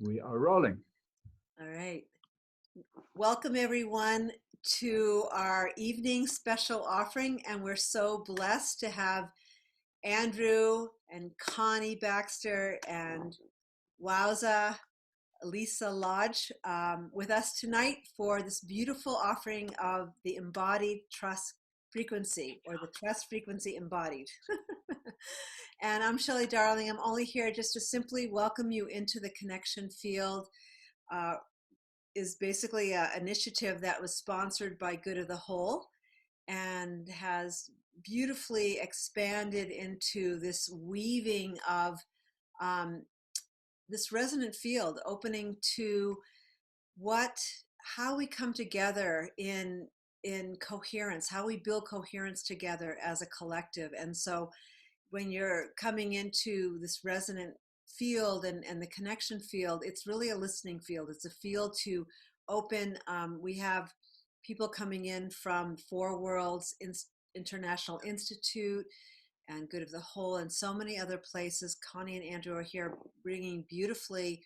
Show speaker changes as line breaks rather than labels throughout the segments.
We are rolling.
All right. Welcome everyone to our evening special offering, and we're so blessed to have Andrew and Connie Baxter and Wowza, Elisa Lodge with us tonight for this beautiful offering of the embodied trust frequency, or the trust frequency embodied. And I'm Shelley Darling. I'm only here just to simply welcome you into the connection field. Is basically an initiative that was sponsored by Good of the Whole and has beautifully expanded into this weaving of this resonant field, opening to how we come together in coherence, how we build coherence together as a collective. And so when you're coming into this resonant field and the connection field, it's really a listening field. It's a field to open. We have people coming in from Four Worlds International Institute and Good of the Whole and so many other places. Connie and Andrew are here bringing beautifully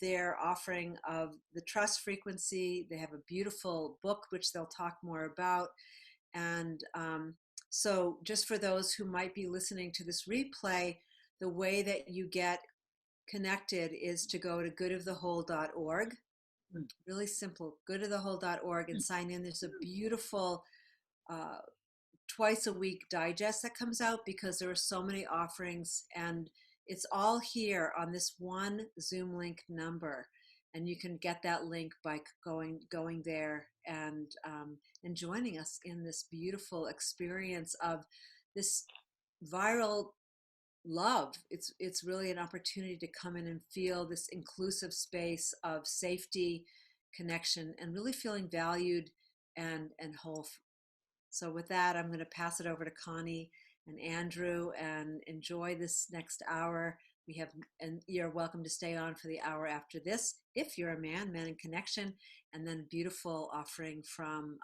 their offering of the trust frequency. They have a beautiful book, which they'll talk more about. And so just for those who might be listening to this replay, the way that you get connected is to go to goodofthewhole.org. Really simple, goodofthewhole.org, and sign in. There's a beautiful twice a week digest that comes out because there are so many offerings, and it's all here on this one Zoom link number. And you can get that link by going there and joining us in this beautiful experience of this viral love. It's really an opportunity to come in and feel this inclusive space of safety, connection, and really feeling valued and whole. So with that, I'm going to pass it over to Connie and Andrew and enjoy this next hour. And you're welcome to stay on for the hour after this if you're a man in connection. And then beautiful offering from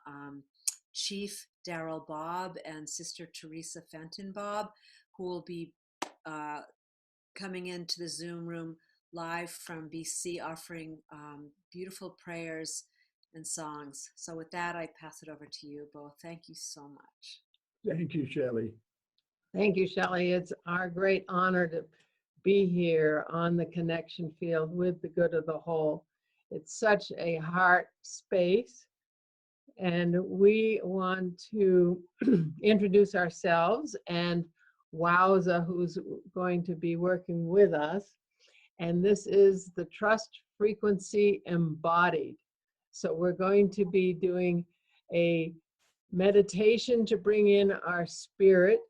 Chief Daryl Bob and Sister Teresa Fenton Bob, who will be coming into the Zoom room live from BC, offering beautiful prayers and songs. So with that, I pass it over to you both. Thank you so much.
Thank you, Shelley.
Thank you, Shelley. It's our great honor to be here on the connection field with the Good of the Whole. It's such a heart space, and we want to introduce ourselves and Wowza, who's going to be working with us. And this is the Trust Frequency Embodied. So we're going to be doing a meditation to bring in our spirit,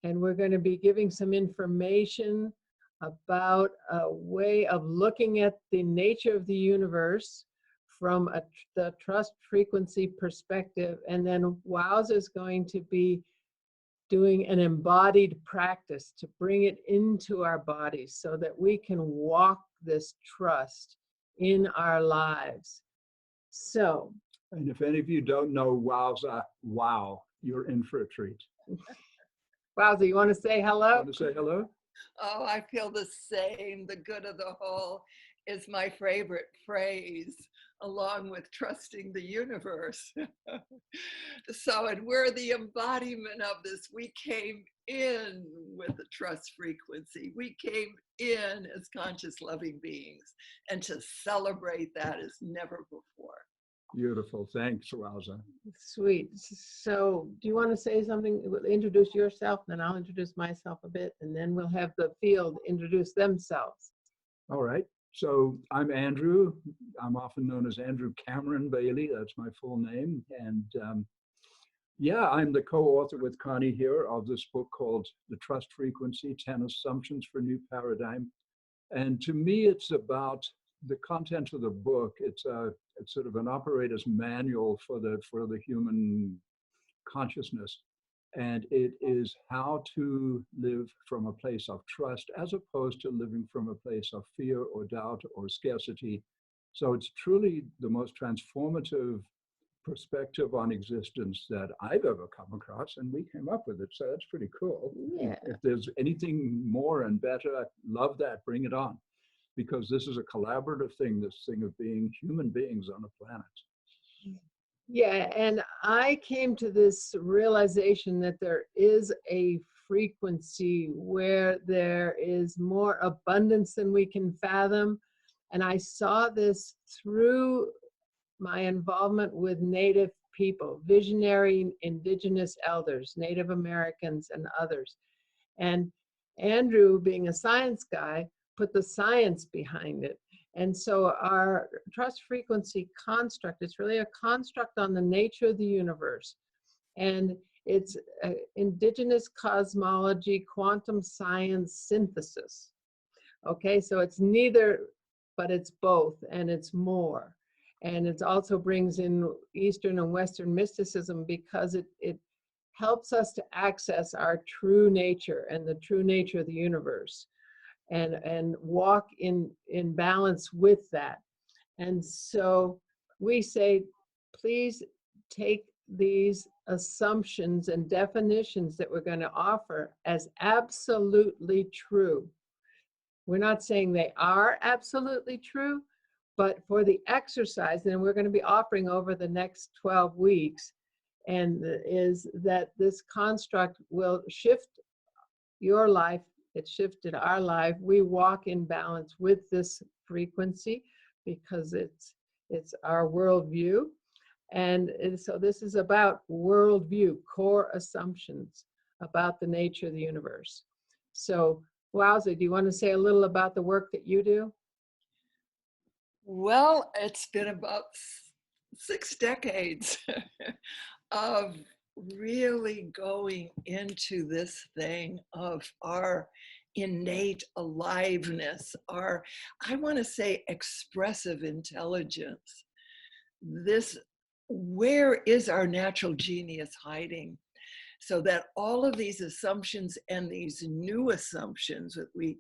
and we're going to be giving some information about a way of looking at the nature of the universe from the trust frequency perspective. And then Wowza is going to be doing an embodied practice to bring it into our bodies so that we can walk this trust in our lives. So,
and if any of you don't know Wowza, wow, you're in for a treat.
Wowza, you want to say hello?
Want to say hello?
Oh, I feel the same. The good of the whole is my favorite phrase, along with trusting the universe. So, and we're the embodiment of this. We came in with the trust frequency. We came in as conscious loving beings, and to celebrate that as never before.
Beautiful. Thanks, Wowza.
Sweet. So do you want to say something? Introduce yourself, then I'll introduce myself a bit, and then we'll have the field introduce themselves.
All right. So I'm Andrew. I'm often known as Andrew Cameron Bailey. That's my full name. And yeah, I'm the co-author with Connie here of this book called The Trust Frequency, 10 Assumptions for New Paradigm. And to me, it's about the content of the book. It's sort of an operator's manual for the human consciousness. And it is how to live from a place of trust as opposed to living from a place of fear or doubt or scarcity. So it's truly the most transformative perspective on existence that I've ever come across, and we came up with it. So that's pretty cool.
Yeah.
If there's anything more and better, I love that. Bring it on. because this is a collaborative thing, this thing of being human beings on a planet.
Yeah, and I came to this realization that there is a frequency where there is more abundance than we can fathom. And I saw this through my involvement with Native people, visionary indigenous elders, Native Americans and others. And Andrew, being a science guy, put the science behind it. And so our trust frequency construct, it's really a construct on the nature of the universe. And it's indigenous cosmology, quantum science synthesis. Okay, so it's neither, but it's both, and it's more. And it also brings in Eastern and Western mysticism because it helps us to access our true nature and the true nature of the universe, and walk in balance with that. And so we say, please take these assumptions and definitions that we're going to offer as absolutely true. We're not saying they are absolutely true, but for the exercise, and we're going to be offering over the next 12 weeks, and is that this construct will shift your life. It shifted our life. We walk in balance with this frequency because it's our worldview. And so this is about worldview, core assumptions about the nature of the universe. So, Wowza, do you want to say a little about the work that you do?
Well, it's been about 6 decades of really going into this thing of our innate aliveness, our, I want to say, expressive intelligence. This, where is our natural genius hiding? So that all of these assumptions and these new assumptions that we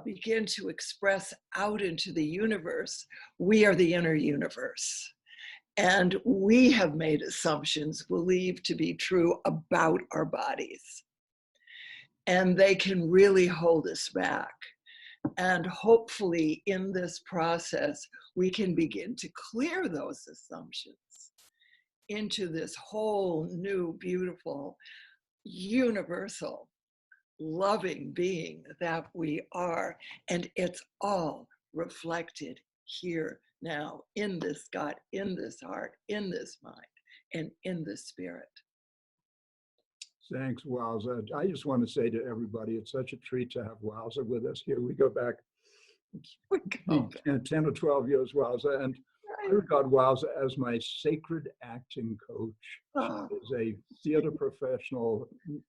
begin to express out into the universe, we are the inner universe. And we have made assumptions believed to be true about our bodies. And they can really hold us back. And hopefully in this process, we can begin to clear those assumptions into this whole new, beautiful, universal, loving being that we are. And it's all reflected here now in this gut, in this heart, in this mind, and in this spirit.
Thanks, Wowza. I just want to say to everybody, it's such a treat to have Wowza with us here. We go back 10 or 12 years, Wowza, and I regard Wowza as my sacred acting coach. She is a theater professional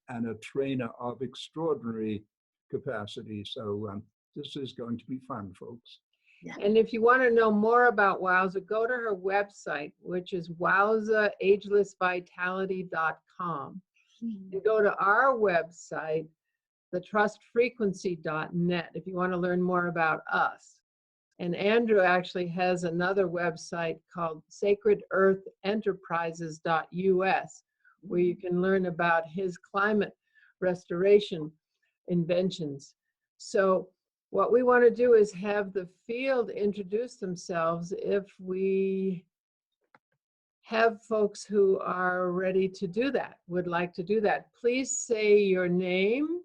and a trainer of extraordinary capacity. So this is going to be fun, folks.
Yeah. And if you want to know more about Wowza, go to her website, which is wowzaagelessvitality.com. And go to our website, thetrustfrequency.net, if you want to learn more about us. And Andrew actually has another website called sacredearthenterprises.us, where you can learn about his climate restoration inventions. So what we want to do is have the field introduce themselves. If we have folks who are ready to do that, would like to do that, please say your name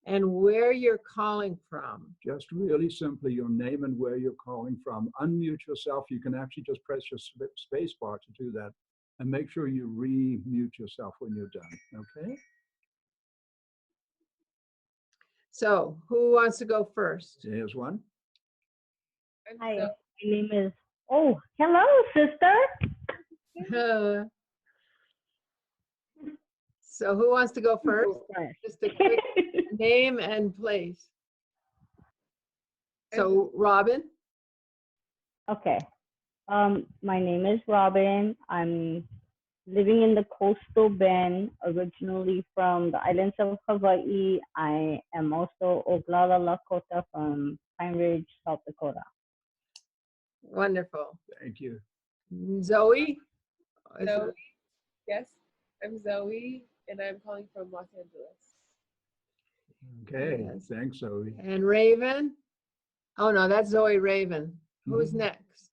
and where you're calling from.
Just really simply your name and where you're calling from. Unmute yourself. You can actually just press your space bar to do that. And make sure you re-mute yourself when you're done, okay?
So who wants to go first?
Here's one.
Hi, my name is, oh, hello, sister.
So who wants to go first? Just a quick name and place. So Robin?
Okay. My name is Robin. I'm living in the coastal bend, originally from the islands of Hawaii. I am also Oglala Lakota from Pine Ridge, South Dakota.
Wonderful.
Thank you.
Zoe?
Zoe, yes, I'm Zoe, and I'm calling from Los Angeles.
Okay,
Yes.
thanks, Zoe.
And Raven? Oh, no, that's Zoe Raven. Who's
Mhm.
next?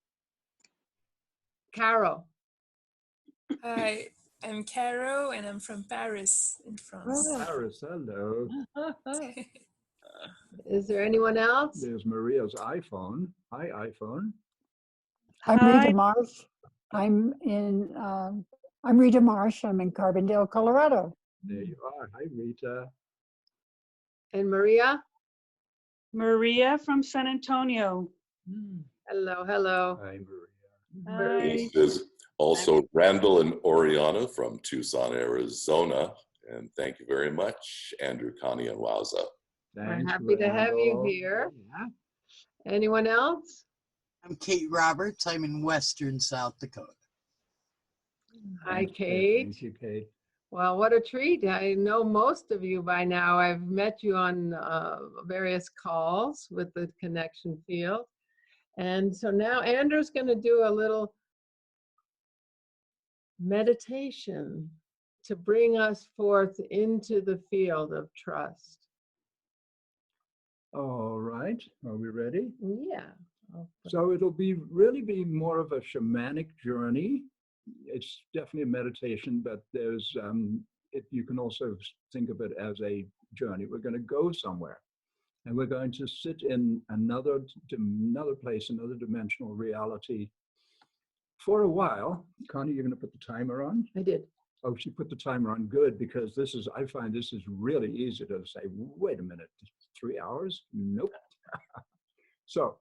Carol.
Hi, I'm Caro and I'm from Paris in France.
Paris, hello.
Is there anyone else?
There's Maria's iPhone. Hi, iPhone.
I'm
Hi.
Rita Marsh. I'm Rita Marsh. I'm in Carbondale, Colorado.
There you are. Hi, Rita.
And Maria?
Maria from San Antonio.
Hello, hello.
Hi, Maria.
Hi.
This is also Randall and Oriana from Tucson, Arizona. And thank you very much, Andrew, Connie, and Wowza.
We're
Thanks,
happy to have you
Randall.
here. Anyone else?
I'm Kate Roberts. I'm in Western South Dakota.
Hi,
Thanks,
Kate.
Thank you, Kate.
Well, what a treat. I know most of you by now. I've met you on various calls with the connection field. And so now Andrew's going to do a little meditation to bring us forth into the field of trust.
All right. Are we ready?
Yeah.
So it'll really be more of a shamanic journey. It's definitely a meditation, but there's you can also think of it as a journey. We're going to go somewhere, and we're going to sit in another place, another dimensional reality for a while. Connie, you're going to put the timer on?
I did.
Oh, she put the timer on. Good, because I find this is really easy to say, wait a minute, 3 hours? Nope. So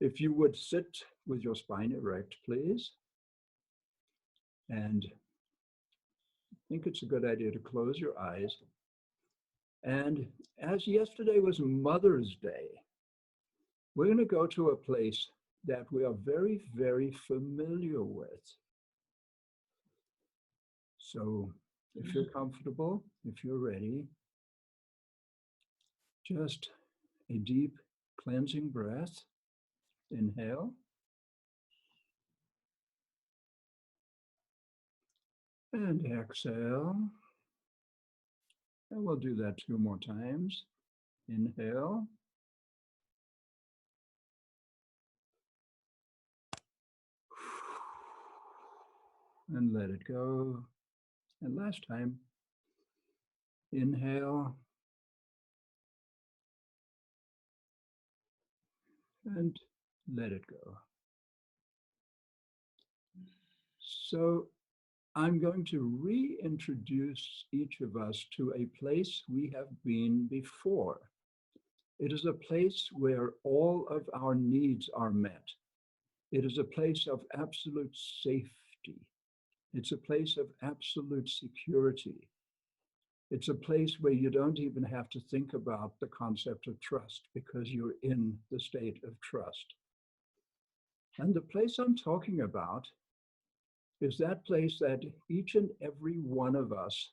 if you would sit with your spine erect, please. And I think it's a good idea to close your eyes. And as yesterday was Mother's Day, we're going to go to a place that we are very, very familiar with. So if you're comfortable, if you're ready, just a deep cleansing breath. Inhale. And exhale. And we'll do that 2 more times. Inhale. And let it go. And last time, inhale. And let it go. So I'm going to reintroduce each of us to a place we have been before. It is a place where all of our needs are met. It is a place of absolute safety. It's a place of absolute security. It's a place where you don't even have to think about the concept of trust because you're in the state of trust. And the place I'm talking about is that place that each and every one of us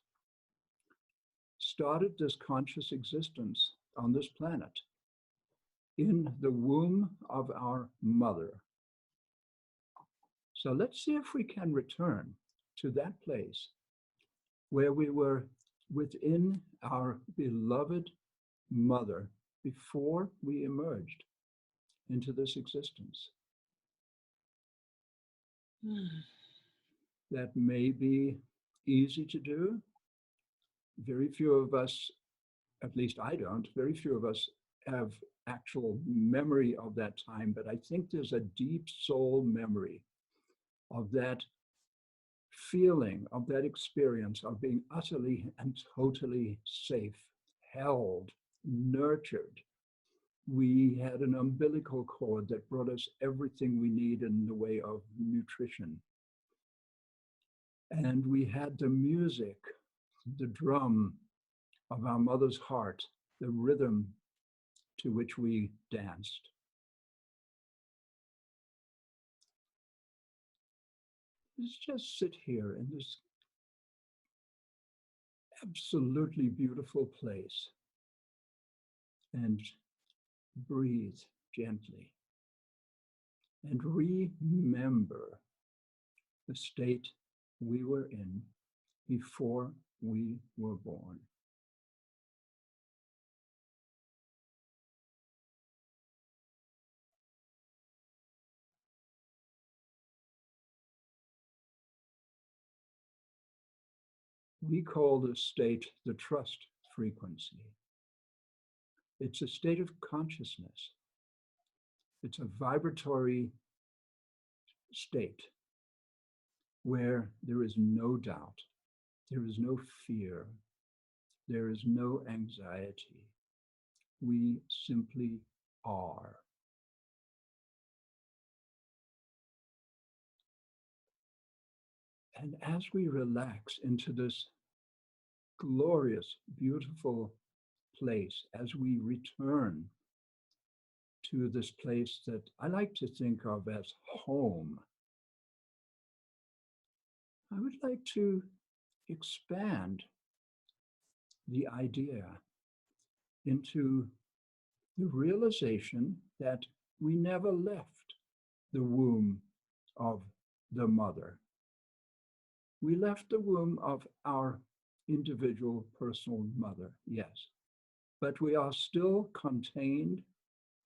started this conscious existence on this planet in the womb of our mother. So let's see if we can return to that place where we were within our beloved mother before we emerged into this existence. That may be easy to do. Very few of us, at least I don't, very few of us have actual memory of that time, but I think there's a deep soul memory of that feeling, of that experience of being utterly and totally safe, held, nurtured. We had an umbilical cord that brought us everything we need in the way of nutrition. And we had the music, the drum of our mother's heart, the rhythm to which we danced. Let's just sit here in this absolutely beautiful place and breathe gently and remember the state we were in before we were born. We call this state the trust frequency. It's a state of consciousness. It's a vibratory state where there is no doubt, there is no fear, there is no anxiety. We simply are. And as we relax into this glorious, beautiful place, as we return to this place that I like to think of as home, I would like to expand the idea into the realization that we never left the womb of the mother. We left the womb of our individual personal mother, yes, but we are still contained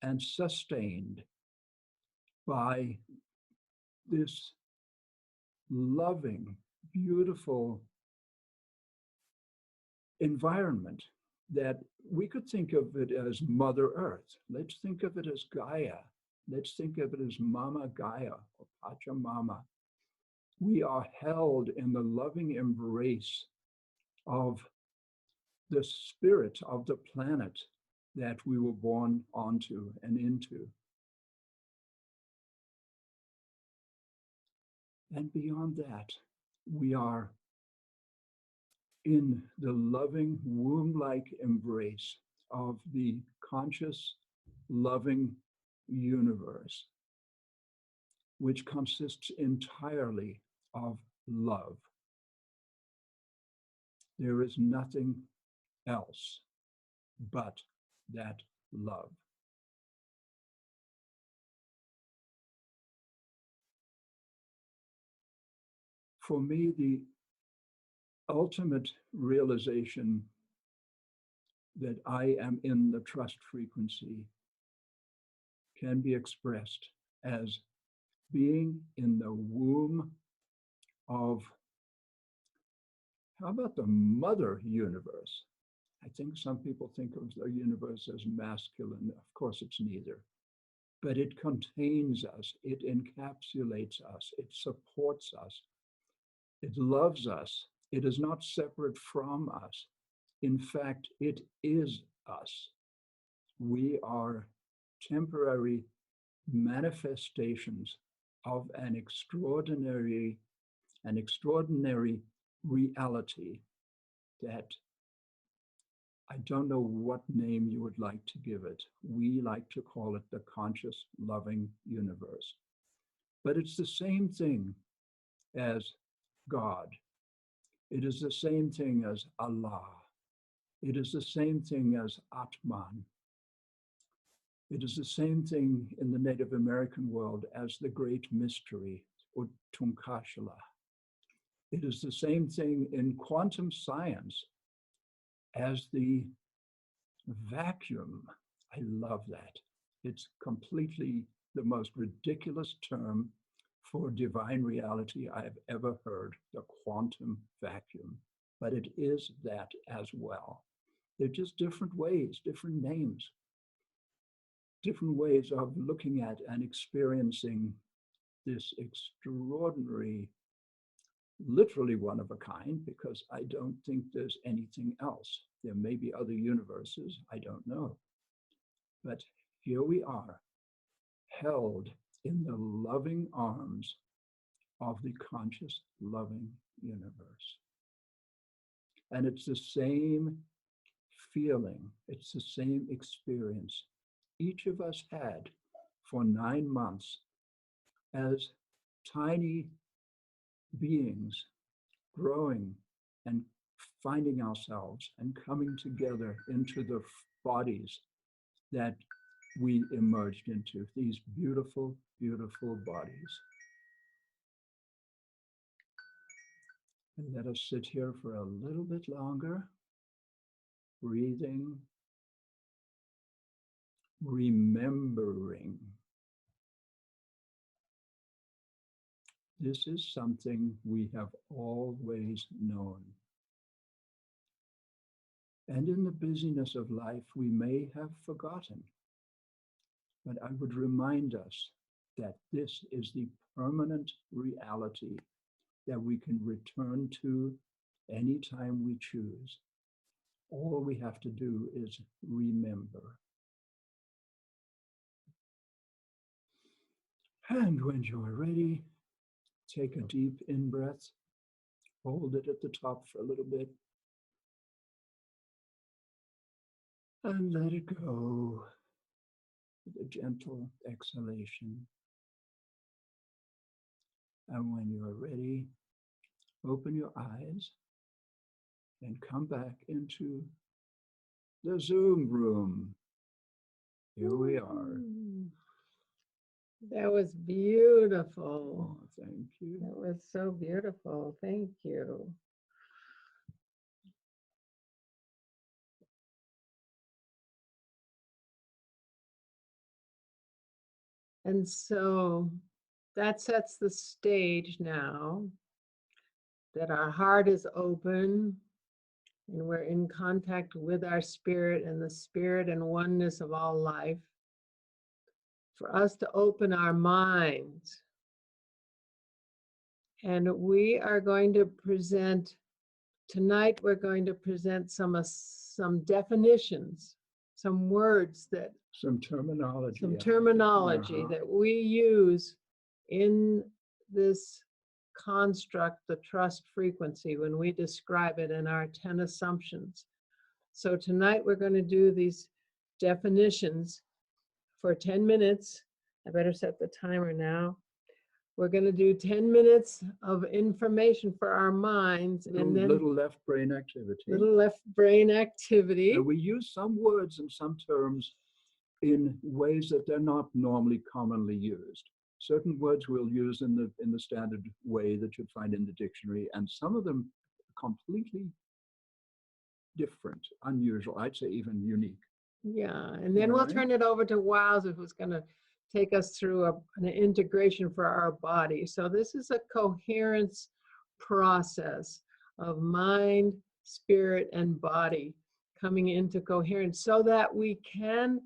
and sustained by this loving, beautiful environment that we could think of it as Mother Earth. Let's think of it as Gaia. Let's think of it as Mama Gaia or Pachamama. We are held in the loving embrace of the spirit of the planet that we were born onto and into. And beyond that, we are in the loving womb-like embrace of the conscious, loving universe, which consists entirely of love. There is nothing else but that love. For me, the ultimate realization that I am in the trust frequency can be expressed as being in the womb of, how about the mother universe? I think some people think of the universe as masculine. Of course, it's neither. But it contains us, it encapsulates us, it supports us, it loves us. It is not separate from us. In fact, it is us. We are temporary manifestations of an extraordinary reality that I don't know what name you would like to give it. We like to call it the conscious, loving universe. But it's the same thing as God. It is the same thing as Allah. It is the same thing as Atman. It is the same thing in the Native American world as the great mystery, or Tunkashala. It is the same thing in quantum science as the vacuum. I love that. It's completely the most ridiculous term for divine reality I have ever heard, the quantum vacuum. But it is that as well. They're just different ways, different names, different ways of looking at and experiencing this extraordinary, literally one of a kind, because I don't think there's anything else. There may be other universes, I don't know. But here we are, held in the loving arms of the conscious, loving universe. And it's the same feeling, it's the same experience each of us had for 9 months as tiny beings growing and finding ourselves and coming together into the bodies that we emerged into, these beautiful, beautiful bodies. And let us sit here for a little bit longer, breathing, remembering. This is something we have always known. And in the busyness of life, we may have forgotten. But I would remind us that this is the permanent reality that we can return to anytime we choose. All we have to do is remember. And when you are ready, take a deep in-breath, hold it at the top for a little bit, and let it go with a gentle exhalation. And when you are ready, open your eyes and come back into the Zoom room. Here we are.
That was beautiful.
Oh, thank you.
That was so beautiful. Thank you. And so that sets the stage now that our heart is open and we're in contact with our spirit and the spirit and oneness of all life. For us to open our minds. And we are going to present, tonight we're going to present some definitions, some words that,
some terminology
that we use in this construct, the trust frequency, when we describe it in our 10 assumptions. So tonight we're going to do these definitions for 10 minutes. I better set the timer now. We're going to do 10 minutes of information for our minds, and then
little left brain activity.
Little left brain activity.
We use some words and some terms in ways that they're not normally commonly used. Certain words we'll use in the standard way that you'd find in the dictionary, and some of them completely different, unusual, I'd say even unique.
Yeah, and then we'll turn it over to Wowza, who's going to take us through an integration for our body. So this is a coherence process of mind, spirit, and body coming into coherence so that we can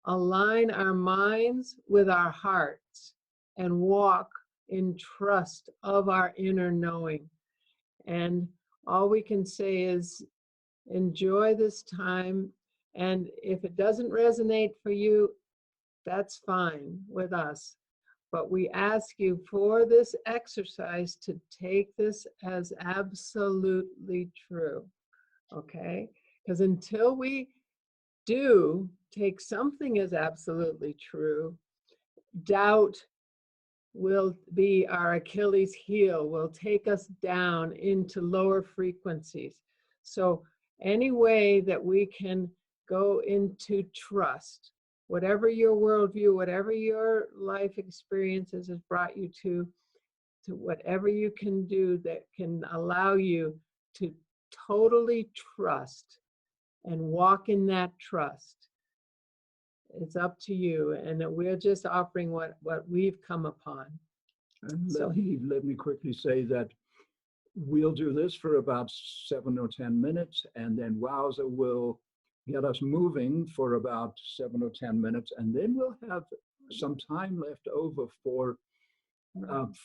align our minds with our hearts and walk in trust of our inner knowing. And all we can say is enjoy this time. And if it doesn't resonate for you, that's fine with us. But we ask you for this exercise to take this as absolutely true, okay? Because until we do take something as absolutely true, doubt will be our Achilles heel, will take us down into lower frequencies. So any way that we can go into trust, whatever your worldview, whatever your life experiences has brought you to whatever you can do that can allow you to totally trust and walk in that trust. It's up to you, and we're just offering what we've come upon.
And let me quickly say that we'll do this for about 7 or 10 minutes, and then Wowza will get us moving for about 7 or 10 minutes, and then we'll have some time left over for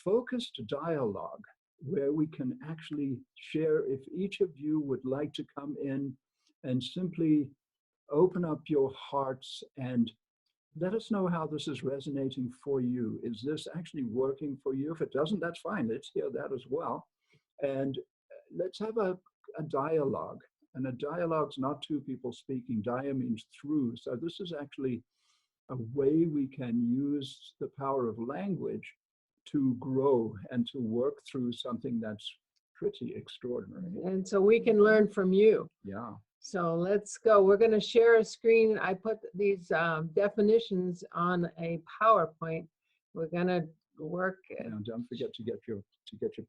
focused dialogue where we can actually share. If each of you would like to come in and simply open up your hearts and let us know how this is resonating for you. Is this actually working for you? If it doesn't, that's fine. Let's hear that as well. And let's have a dialogue. And a dialogue's not two people speaking. Dia means through. So this is actually a way we can use the power of language to grow and to work through something that's pretty extraordinary.
And so we can learn from you.
Yeah.
So let's go. We're going to share a screen. I put these definitions on a PowerPoint. We're going to work.
Now, don't forget to get your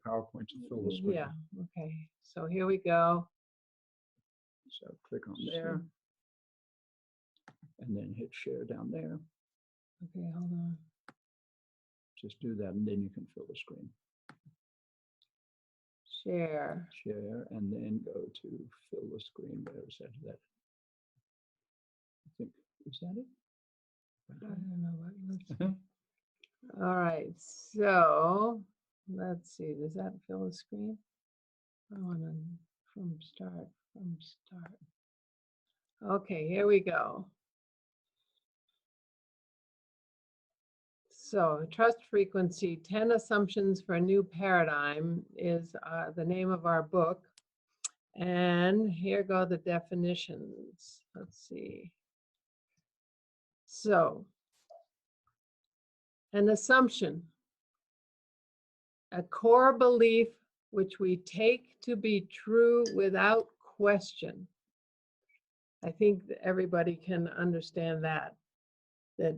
PowerPoint to fill the screen.
Yeah. Okay. So here we go.
So click on there, and then hit share down there.
Okay, hold on.
Just do that, and then you can fill the screen.
share.
Share, and then go to fill the screen. Where is that? I think, is that it?
I don't know what. Let's all right, so let's see. Does that fill the screen? I want to from start. Okay, here we go. So trust frequency, 10 assumptions for a new paradigm is the name of our book. And here go the definitions. Let's see. So an assumption, a core belief which we take to be true without question. I think that everybody can understand that.
That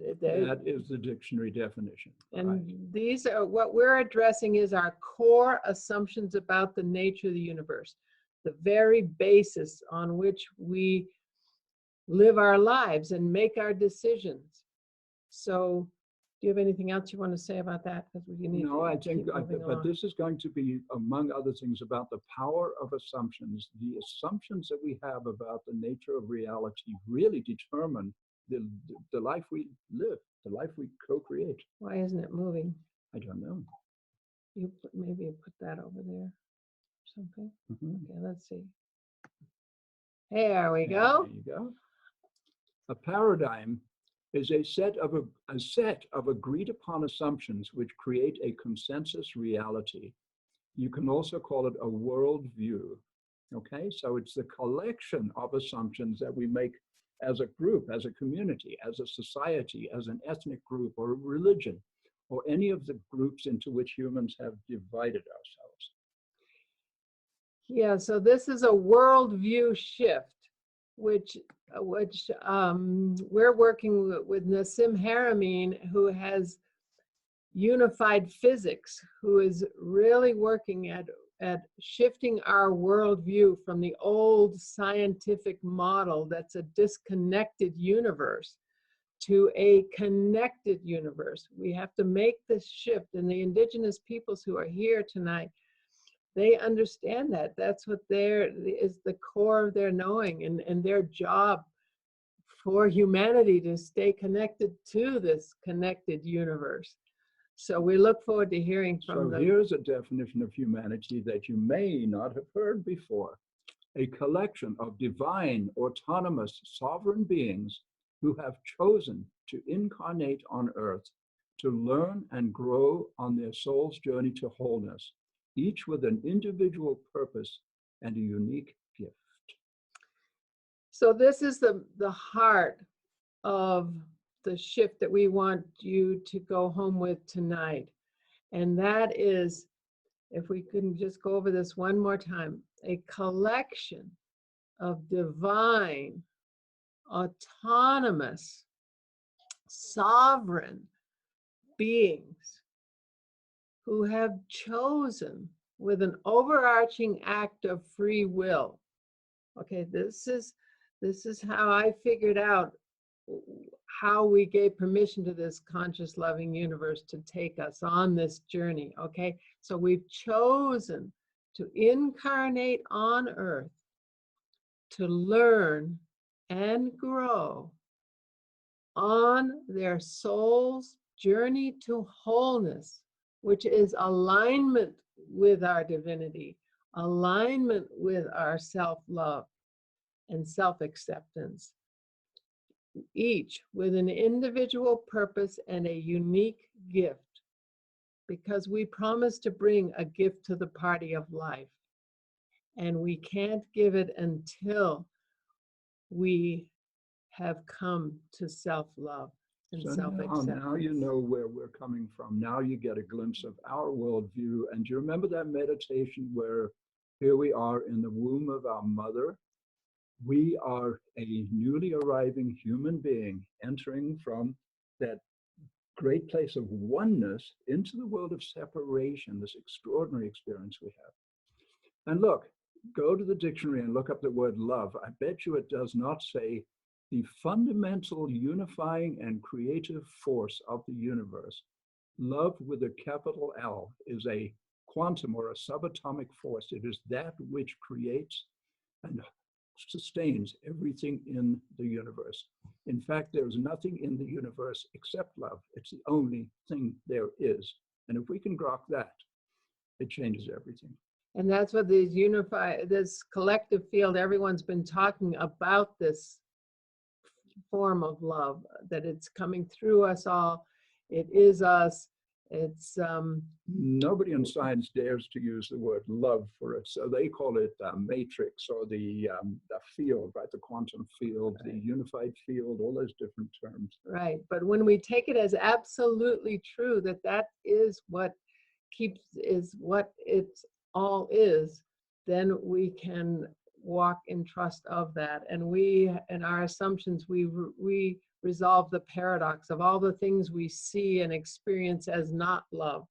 is the dictionary definition.
And
right.
these are what we're addressing is our core assumptions about the nature of the universe, the very basis on which we live our lives and make our decisions. So do you have anything else you want to say about that? Because we need
no,
to
I think, but
on.
this is going to be, among other things, about the power of assumptions. The assumptions that we have about the nature of reality really determine the life we live, the life we co-create.
Why isn't it moving?
I don't know.
You maybe put that over there, something. Okay, let's see. There we go.
There you go. A paradigm is a set of agreed upon assumptions which create a consensus reality. You can also call it a worldview. Okay, so it's the collection of assumptions that we make as a group, as a community, as a society, as an ethnic group or a religion, or any of the groups into which humans have divided ourselves.
Yeah, so this is a worldview shift, which we're working with Nassim Haramein, who has unified physics, who is really working at shifting our worldview from the old scientific model that's a disconnected universe to a connected universe. We have to make this shift, and the indigenous peoples who are here tonight, they understand that. That's what is the core of their knowing and their job for humanity to stay connected to this connected universe. So we look forward to hearing from them.
So here's a definition of humanity that you may not have heard before. A collection of divine, autonomous, sovereign beings who have chosen to incarnate on earth to learn and grow on their soul's journey to wholeness, each with an individual purpose and a unique gift.
So this is the heart of the shift that we want you to go home with tonight. And that is, if we can just go over this one more time, a collection of divine, autonomous, sovereign beings who have chosen with an overarching act of free will. Okay, this is how I figured out how we gave permission to this conscious loving universe to take us on this journey. Okay, so we've chosen to incarnate on earth to learn and grow on their soul's journey to wholeness, which is alignment with our divinity, alignment with our self-love and self-acceptance, each with an individual purpose and a unique gift, because we promise to bring a gift to the party of life. And we can't give it until we have come to self-love and self-acceptance.
Now you know where we're coming from. Now you get a glimpse of our worldview. And do you remember that meditation where here we are in the womb of our mother? We are a newly arriving human being entering from that great place of oneness into the world of separation, this extraordinary experience we have. And look, go to the dictionary and look up the word love. I bet you it does not say the fundamental unifying and creative force of the universe. Love with a capital L is a quantum or a subatomic force. It is that which creates and sustains everything in the universe. In fact, there's nothing in the universe except love. It's the only thing there is. And if we can grok that, it changes everything.
And that's what this collective field, everyone's been talking about this form of love, that it's coming through us all. It is us. It's
nobody in science dares to use the word love for it, so they call it matrix or the field, right? The quantum field, right. The unified field, all those different terms.
Right, but when we take it as absolutely true that that is what what it all is, then we can walk in trust of that, and we, in our assumptions, we resolve the paradox of all the things we see and experience as not love.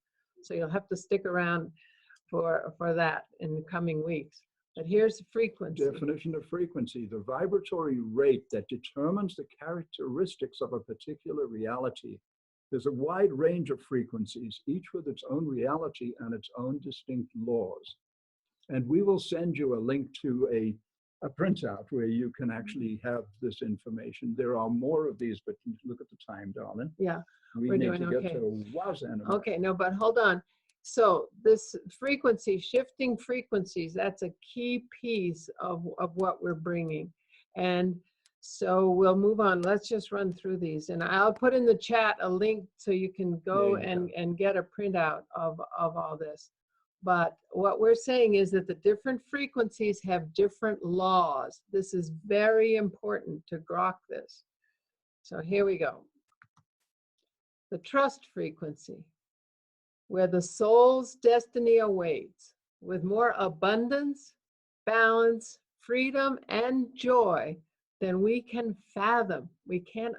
So you'll have to stick around for that in the coming weeks. But here's the frequency.
Definition of frequency: the vibratory rate that determines the characteristics of a particular reality. There's a wide range of frequencies, each with its own reality and its own distinct laws. And we will send you a link to a printout where you can actually have this information. There are more of these, but look at the time, darling.
Yeah,
we're doing to get to Wowza.
Okay, no, but hold on. So this frequency, shifting frequencies, that's a key piece of what we're bringing. And so we'll move on. Let's just run through these. And I'll put in the chat a link so you can go and get a printout of all this. But what we're saying is that the different frequencies have different laws. This is very important to grok this. So here we go. The trust frequency, where the soul's destiny awaits, with more abundance, balance, freedom, and joy than we can fathom. We can't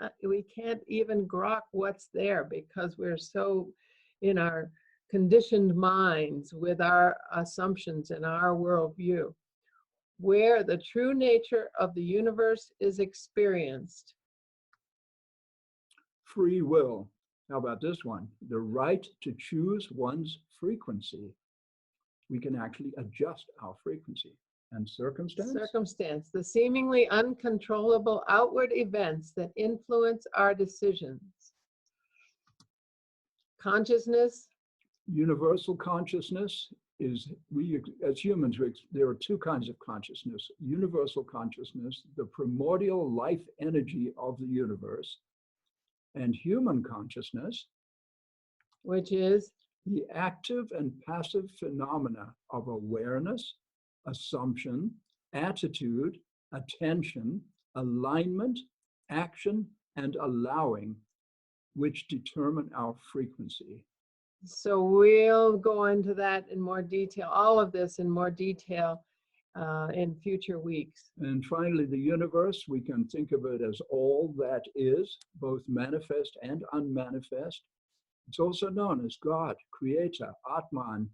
even grok what's there because we're so in our conditioned minds with our assumptions and our worldview, where the true nature of the universe is experienced.
Free will. How about this one? The right to choose one's frequency. We can actually adjust our frequency. And circumstance?
Circumstance, the seemingly uncontrollable outward events that influence our decisions. Consciousness.
Universal consciousness is, we as humans, there are two kinds of consciousness. Universal consciousness, the primordial life energy of the universe, and human consciousness,
which is
the active and passive phenomena of awareness, assumption, attitude, attention, alignment, action, and allowing, which determine our frequency.
So we'll go into that in more detail, all of this in more detail in future weeks.
And finally, the universe, we can think of it as all that is, both manifest and unmanifest. It's also known as God, Creator, Atman,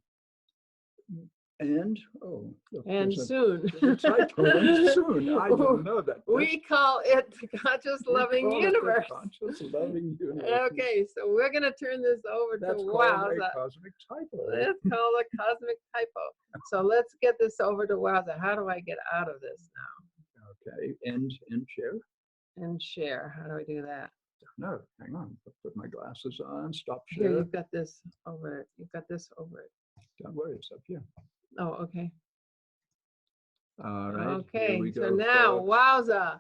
and
soon.
Soon. I didn't know that.
We call it the conscious loving universe.
Conscious loving universe.
Okay, so we're going to turn this over to Wowza.
Cosmic typo.
It's called a cosmic typo. So let's get this over to Wowza. How do I get out of this now?
Okay, end share.
And share. How do I do that?
No, hang on. Put my glasses on. Stop share.
Here, you've got this over it. You've got this over it.
Don't worry, it's up here.
Oh, okay.
All right.
Okay, so now, Wowza,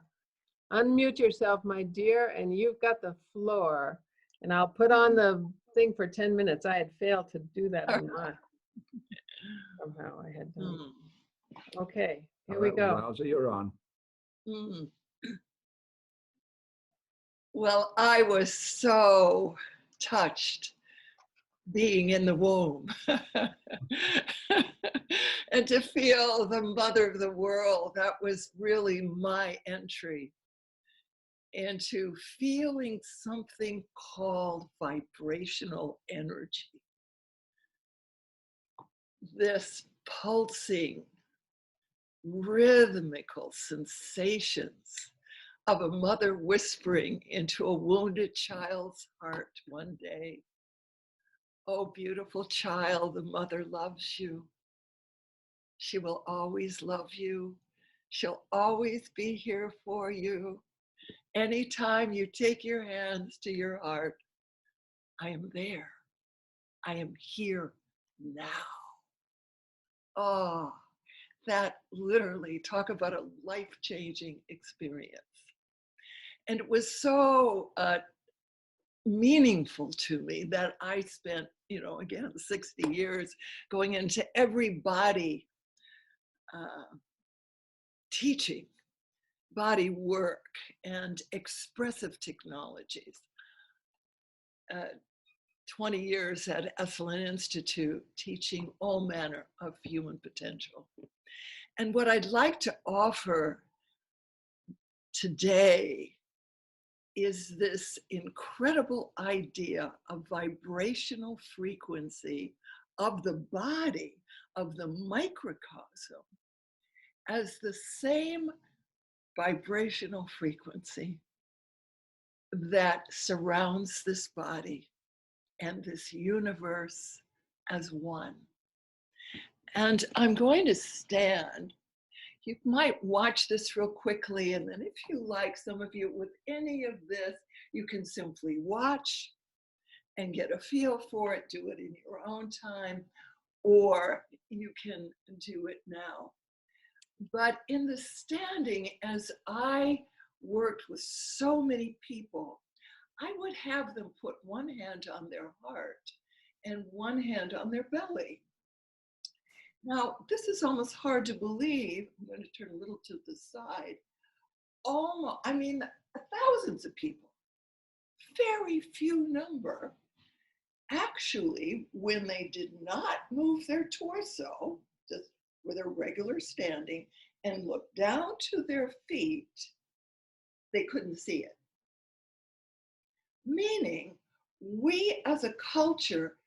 unmute yourself, my dear, and you've got the floor. And I'll put on the thing for 10 minutes. I had failed to do that on mine. Somehow I had done. Okay, here we go.
Wowza, you're on.
Well, I was so touched being in the womb and to feel the mother of the world. That was really my entry into feeling something called vibrational energy. This pulsing, rhythmical sensations of a mother whispering into a wounded child's heart one day, Oh, beautiful child, the mother loves you. She will always love you. She'll always be here for you. Anytime you take your hands to your heart, I am there. I am here now. Oh, that literally, talk about a life-changing experience. And it was so meaningful to me that I spent, again, 60 years going into every body teaching, body work, and expressive technologies. 20 years at Esalen Institute teaching all manner of human potential. And what I'd like to offer today is this incredible idea of vibrational frequency of the body, of the microcosm, as the same vibrational frequency that surrounds this body and this universe as one. And I'm going to stand. You might watch this real quickly, and then if you like, some of you with any of this, you can simply watch and get a feel for it, do it in your own time, or you can do it now. But in the standing, as I worked with so many people, I would have them put one hand on their heart and one hand on their belly. Now, this is almost hard to believe. I'm going to turn a little to the side. Thousands of people, very few number, actually, when they did not move their torso, just with a regular standing, and look down to their feet, they couldn't see it. Meaning, we as a culture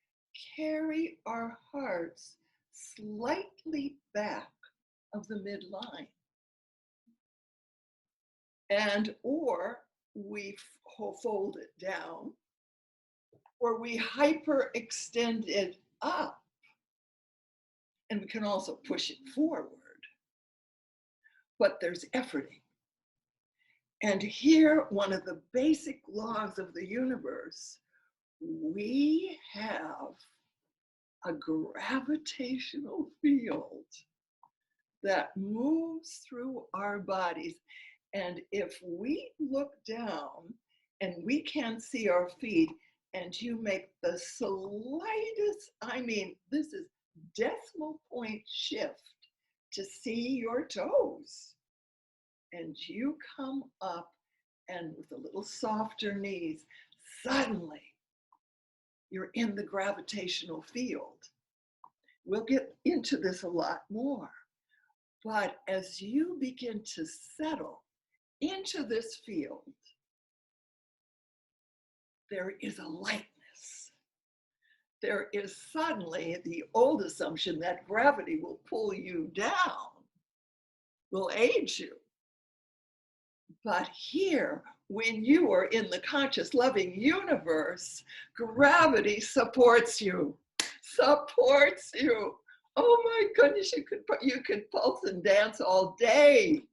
carry our hearts slightly back of the midline. And or we fold it down, or we hyperextend it up. And we can also push it forward. But there's efforting. And here, one of the basic laws of the universe, we have a gravitational field that moves through our bodies. And if we look down and we can't see our feet, and you make the slightest, this is decimal point shift to see your toes, and you come up, and with a little softer knees, suddenly you're in the gravitational field. We'll get into this a lot more. But as you begin to settle into this field, there is a lightness. There is suddenly the old assumption that gravity will pull you down, will age you. But here, when you are in the conscious, loving universe, gravity supports you, supports you. Oh my goodness, you could pulse and dance all day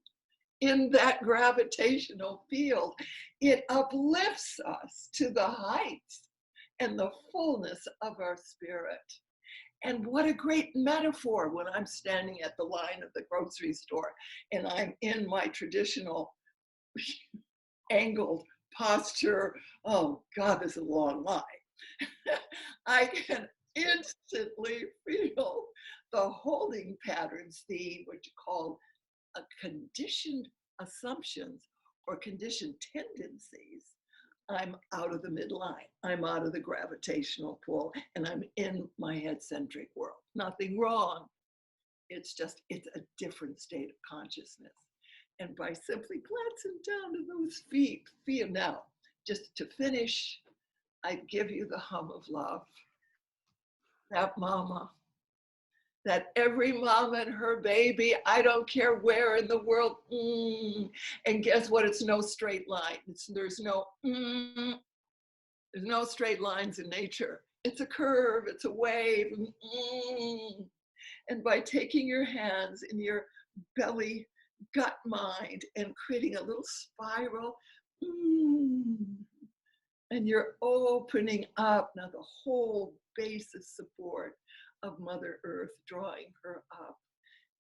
in that gravitational field. It uplifts us to the heights and the fullness of our spirit. And what a great metaphor when I'm standing at the line of the grocery store and I'm in my traditional angled posture. Oh God, this is a long line. I can instantly feel the holding patterns, what you call conditioned assumptions or conditioned tendencies. I'm out of the midline. I'm out of the gravitational pull, and I'm in my head-centric world. Nothing wrong. It's a different state of consciousness. And by simply glancing down to those feet, feel now, just to finish, I give you the hum of love. That mama, that every mama and her baby, I don't care where in the world, and guess what? It's no straight line. There's no straight lines in nature. It's a curve, it's a wave. And by taking your hands in your belly, gut, mind, and creating a little spiral, and you're opening up now the whole basis support of Mother Earth, drawing her up.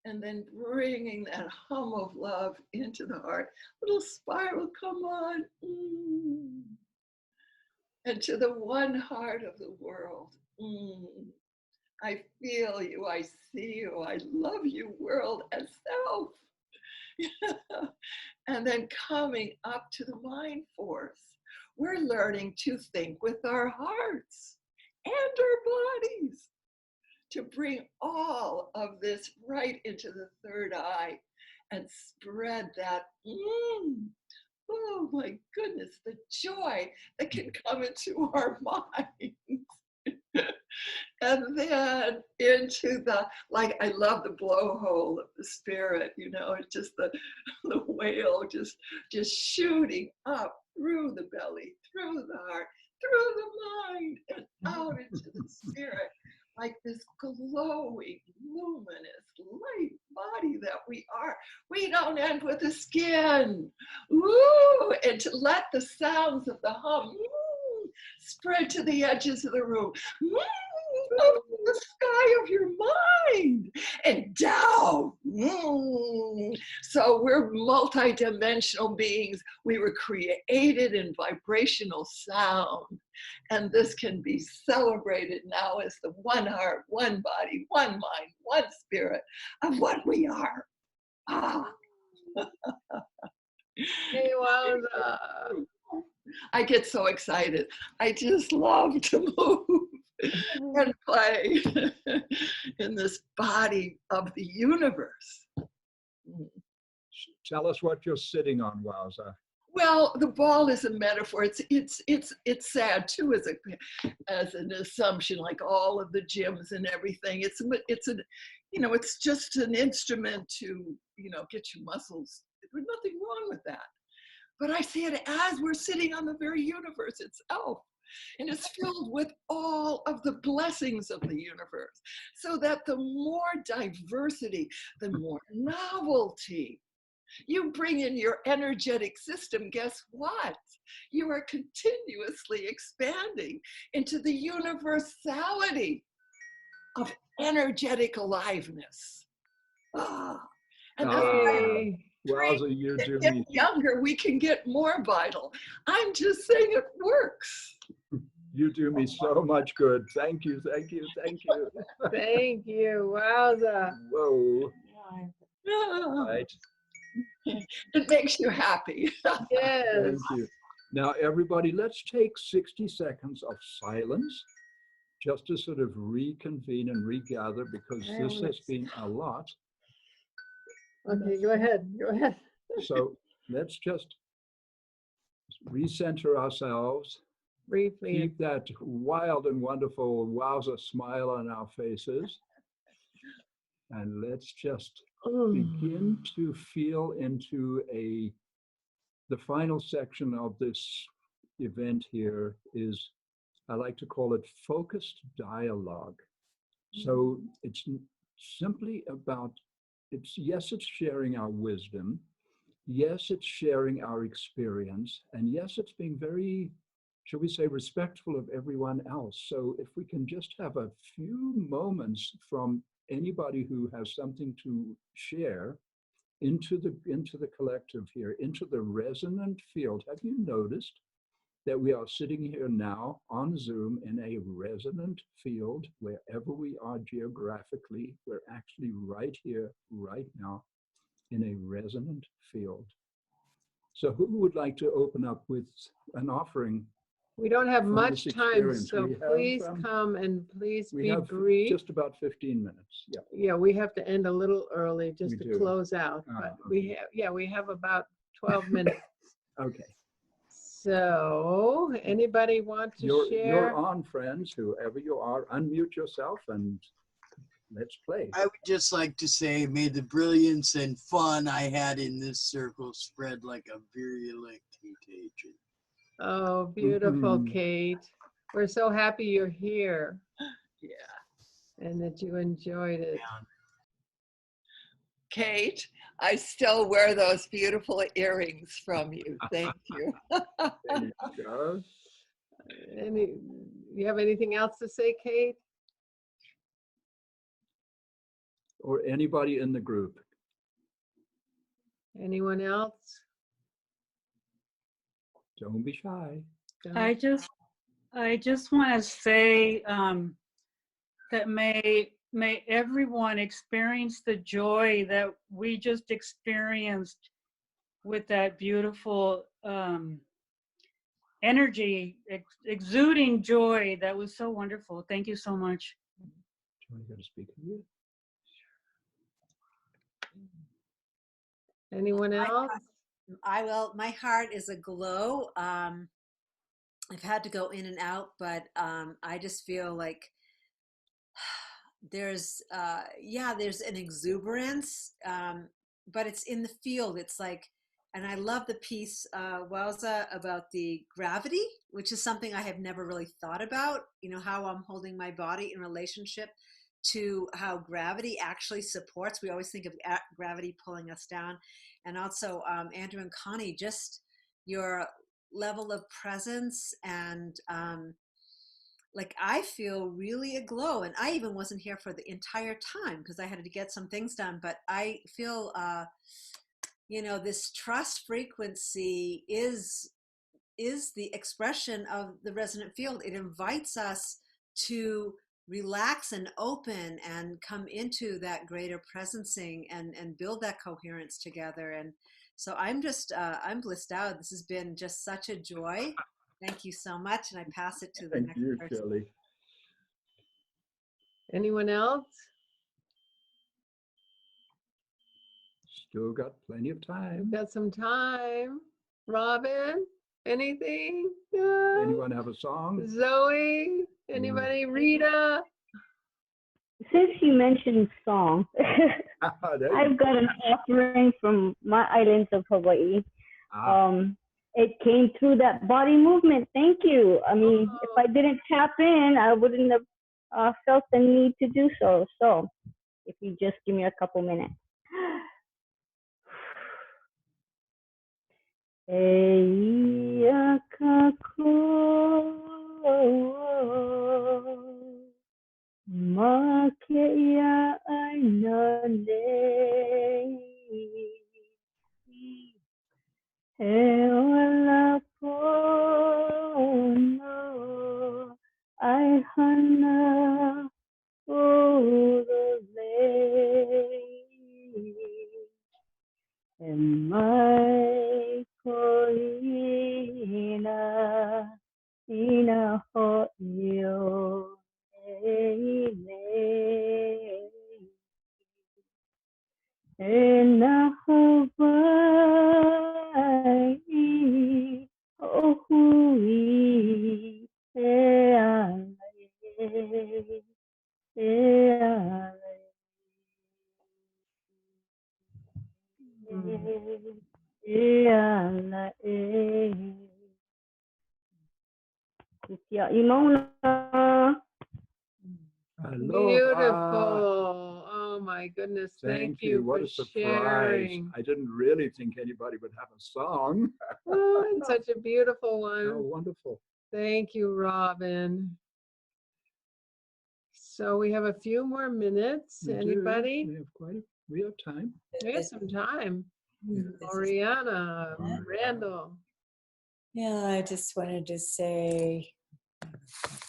And then bringing that hum of love into the heart. Little spiral, come on. And to the one heart of the world. I feel you, I see you, I love you, world as self. And then coming up to the mind force. We're learning to think with our hearts and our bodies, to bring all of this right into the third eye and spread that, oh my goodness, the joy that can come into our minds. And then into the, like, I love the blowhole of the spirit, you know, it's just the whale just shooting up through the belly, through the heart, through the mind, and out into the spirit. Like this glowing, luminous, light body that we are. We don't end with the skin. Woo! And to let the sounds of the hum spread to the edges of the room. Up the sky of your mind and down. So we're multidimensional beings. We were created in vibrational sound. And this can be celebrated now as the one heart, one body, one mind, one spirit of what we are.
Hey, Wowza.
I get so excited. I just love to move and play in this body of the universe.
Tell us what you're sitting on, Wowza.
Well, the ball is a metaphor. It's sad too, as an assumption, like all of the gyms and everything. It's just an instrument to, get your muscles. There's nothing wrong with that. But I see it as we're sitting on the very universe itself. And it's filled with all of the blessings of the universe. So that the more diversity, the more novelty you bring in your energetic system, guess what? You are continuously expanding into the universality of energetic aliveness. And that's why
Wowza, you do
get
me.
younger, we can get more vital. I'm just saying it works.
You do me so much good. Thank you, thank you, thank you.
Thank you, Wowza.
Whoa.
Yeah.
Right.
It makes you happy.
Yes.
Thank you. Now, everybody, let's take 60 seconds of silence just to sort of reconvene and regather, because this has been a lot.
Okay, go ahead. Go ahead.
So let's just recenter ourselves.
Briefly.
Keep that wild and wonderful Wowza smile on our faces. And let's just begin to feel into the final section of this event here is, I like to call it focused dialogue. So it's simply about, yes, it's sharing our wisdom. Yes, it's sharing our experience. And yes, it's being very, shall we say, respectful of everyone else. So if we can just have a few moments from anybody who has something to share into the collective here, into the resonant field. Have you noticed that we are sitting here now on Zoom in a resonant field? Wherever we are geographically, we're actually right here, right now, in a resonant field. So who would like to open up with an offering?
We don't have much time,
experience?
so please come and please be brief.
Just about 15 minutes. Yeah.
Yeah, we have to end a little early just
We
to
do.
close out, but we have about 12 minutes.
Okay.
So anybody want to share?
You're on, friends, whoever you are, unmute yourself and let's play.
I would just like to say, may the brilliance and fun I had in this circle spread like a virulent contagion.
Oh, beautiful, Kate. We're so happy you're here
Yeah.
and that you enjoyed it.
Kate, I still wear those beautiful earrings from you. Thank you.
There you go.
You have anything else to say, Kate?
Or anybody in the group.
Anyone else?
Don't be shy.
I just want to say that may everyone experience the joy that we just experienced with that beautiful energy, exuding joy. That was so wonderful. Thank you so much.
Do you want to go to speak of you?
Anyone else?
I will. My heart is aglow. I've had to go in and out, but I just feel like there's an exuberance, but it's in the field. It's like, and I love the piece, Wowza, about the gravity, which is something I have never really thought about. You know, how I'm holding my body in relationship to how gravity actually supports. We always think of gravity pulling us down. And also, Andrew and Connie, just your level of presence and like I feel really aglow, and I even wasn't here for the entire time because I had to get some things done, but I feel this trust frequency is the expression of the resonant field. It invites us to relax and open and come into that greater presencing and build that coherence together. And so I'm just I'm blissed out. This has been just such a joy. Thank you so much, and I pass it to the next person.
Thank you, Kelly.
Anyone else?
Still got plenty of time.
Got some time. Robin, anything? No?
Anyone have a song?
Zoe, anybody? Rita?
Since you mentioned song, I've got an offering from my islands of Hawaii. It came through that body movement. Thank you. I mean, if I didn't tap in, I wouldn't have felt the need to do so. So if you just give me a couple minutes. Makia ainane Eola pono Aihana Urole Emai koina Ina ho'io Ena Hawaii Ohui
Beautiful. Oh my goodness. Thank you
What
for
a surprise.
sharing.
I didn't really think anybody would have a song.
Oh, it's such a beautiful one.
Oh, wonderful.
Thank you, Robin. So we have a few more minutes. Anybody?
We have time.
We have some time. Oriana, Randall.
Yeah, I just wanted to say,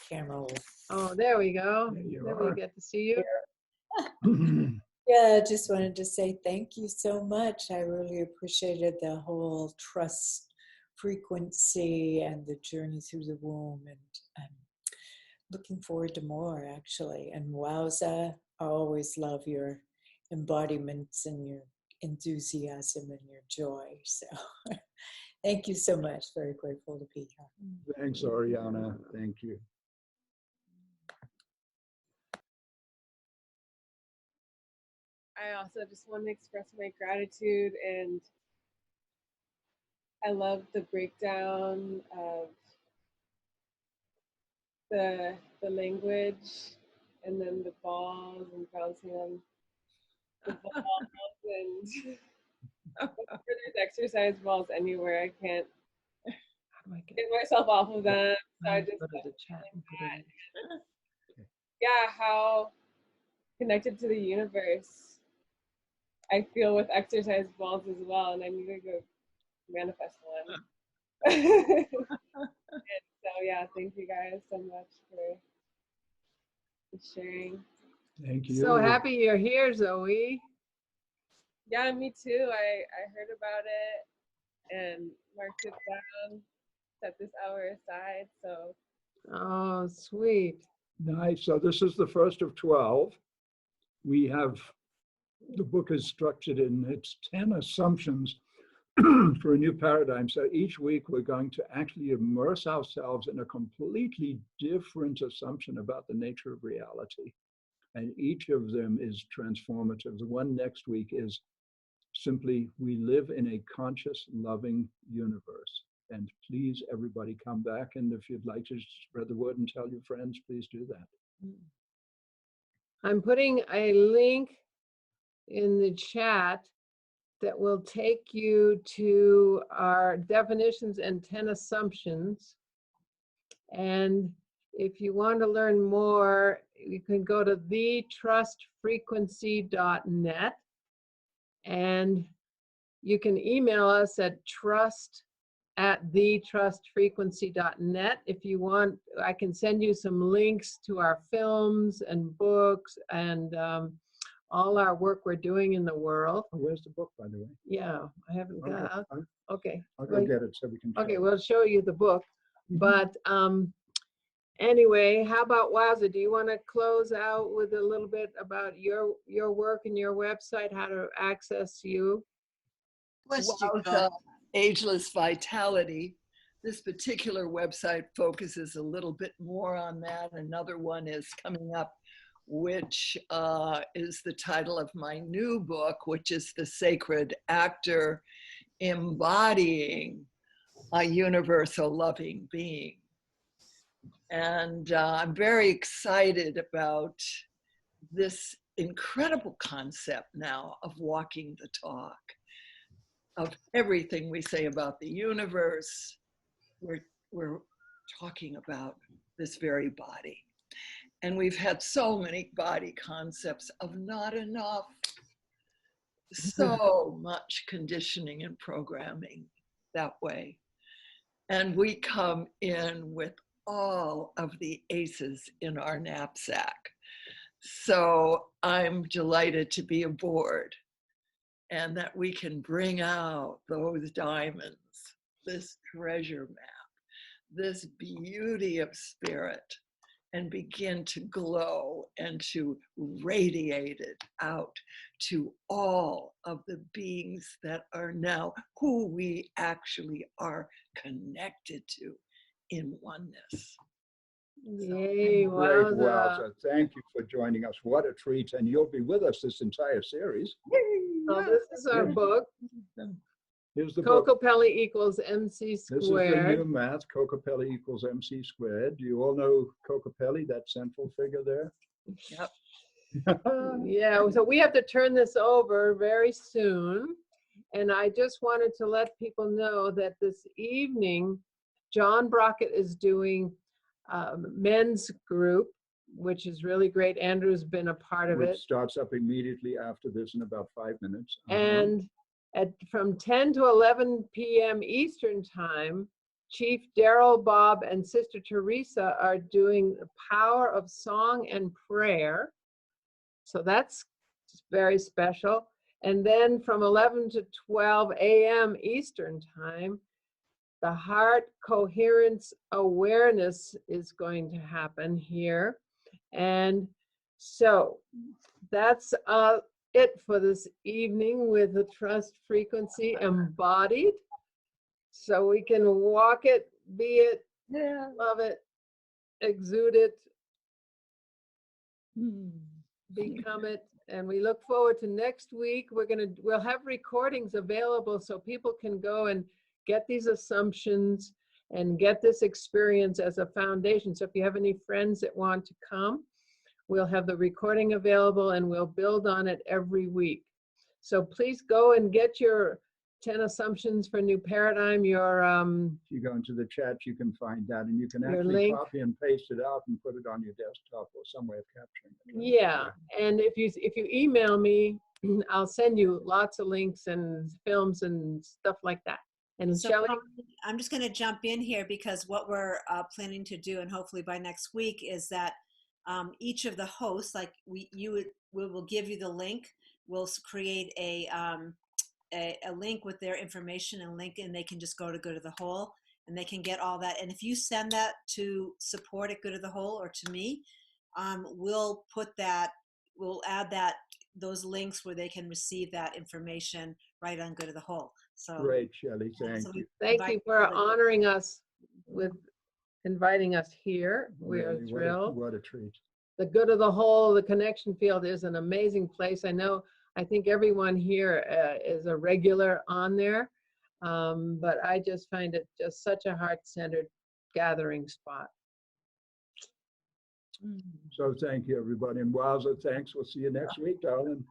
camera.
Oh, there we go.
There
we get to see you.
Yeah, I just wanted to say thank you so much. I really appreciated the whole trust frequency and the journey through the womb, and I'm looking forward to more, actually. And Wowza, I always love your embodiments and your enthusiasm and your joy. So thank you so much. Very grateful to be here.
Thanks, Oriana. Thank you.
I also just want to express my gratitude, and I love the breakdown of the language, and then the balls and bouncing on the balls, and there's exercise balls anywhere. I can't get myself off of them. So I just
go to the chat and put it in.
yeah, how connected to the universe I feel with exercise balls as well, and I need to go manifest one. And so yeah, thank you guys so much for sharing.
Thank you.
So happy you're here, Zoe.
Yeah, me too. I heard about it and marked it down, set this hour aside. So
Oh, sweet.
Nice. So this is the first of 12. We have, the book is structured in its 10 assumptions for a new paradigm. So each week we're going to actually immerse ourselves in a completely different assumption about the nature of reality. And each of them is transformative. The one next week is simply, we live in a conscious, loving universe. And please, everybody, come back. And if you'd like to spread the word and tell your friends, please do that.
I'm putting a link in the chat that will take you to our definitions and 10 assumptions. And if you want to learn more, you can go to thetrustfrequency.net, and you can email us at trust@thetrustfrequency.net. If you want, I can send you some links to our films and books and all our work we're doing in the world.
Oh, where's the book, by the way?
Yeah, I haven't got. Okay.
I'll go get it so we can.
Okay, we'll show you the book. But anyway, how about Wowza? Do you want to close out with a little bit about your work and your website, how to access you?
Wowza, Ageless Vitality. This particular website focuses a little bit more on that. Another one is coming up, which is the title of my new book, which is The Sacred Actor, Embodying a Universal Loving Being. And I'm very excited about this incredible concept now of walking the talk, of everything we say about the universe. We're talking about this very body. And we've had so many body concepts of not enough, so much conditioning and programming that way. And we come in with all of the aces in our knapsack. So I'm delighted to be aboard and that we can bring out those diamonds, this treasure map, this beauty of spirit, and begin to glow and to radiate it out to all of the beings that are now who we actually are connected to in oneness.
Yay,
Great,
Wowza.
Wowza. Thank you for joining us. What a treat. And you'll be with us this entire series.
So this is our book.
Here's the book.
Kokopelli equals MC squared.
This is the new math. Kokopelli equals MC squared. Do you all know Kokopelli, that central figure there?
Yep.
Yeah, so we have to turn this over very soon. And I just wanted to let people know that this evening, John Brockett is doing men's group, which is really great. Andrew's been a part of it.
Which starts up immediately after this in about 5 minutes.
And from 10 to 11 p.m. Eastern time, Chief Daryl, Bob, and Sister Teresa are doing the power of song and prayer. So that's very special. And then from 11 to 12 a.m. Eastern time, the heart coherence awareness is going to happen here. And so that's it for this evening with the trust frequency embodied. So we can walk it, be it, love it, exude it, become it. And we look forward to next week. We'll have recordings available so people can go and get these assumptions and get this experience as a foundation. So if you have any friends that want to come, we'll have the recording available and we'll build on it every week. So please go and get your 10 assumptions for new paradigm, your
If you go into the chat, you can find that, and you can
your
actually
link.
copy and paste it out and put it on your desktop or some way of capturing it.
Yeah, and if you email me, I'll send you lots of links and films and stuff like that. And
So
Shelley,
I'm just going to jump in here because what we're planning to do, and hopefully by next week, is that each of the hosts, like we will give you the link. We'll create a link with their information and link, and they can just go to Good of the Whole, and they can get all that. And if you send that to support at Good of the Whole or to me, we'll add those links where they can receive that information right on Good of the Whole. So
Great, Shelley, thank you.
thank you for honoring us with inviting us here. We're
Really,
thrilled.
What a treat.
The Good of the Whole, the connection field is an amazing place. I think everyone here is a regular on there, but I just find it just such a heart-centered gathering spot.
So thank you, everybody. And Wowza, thanks. We'll see you next week, darling.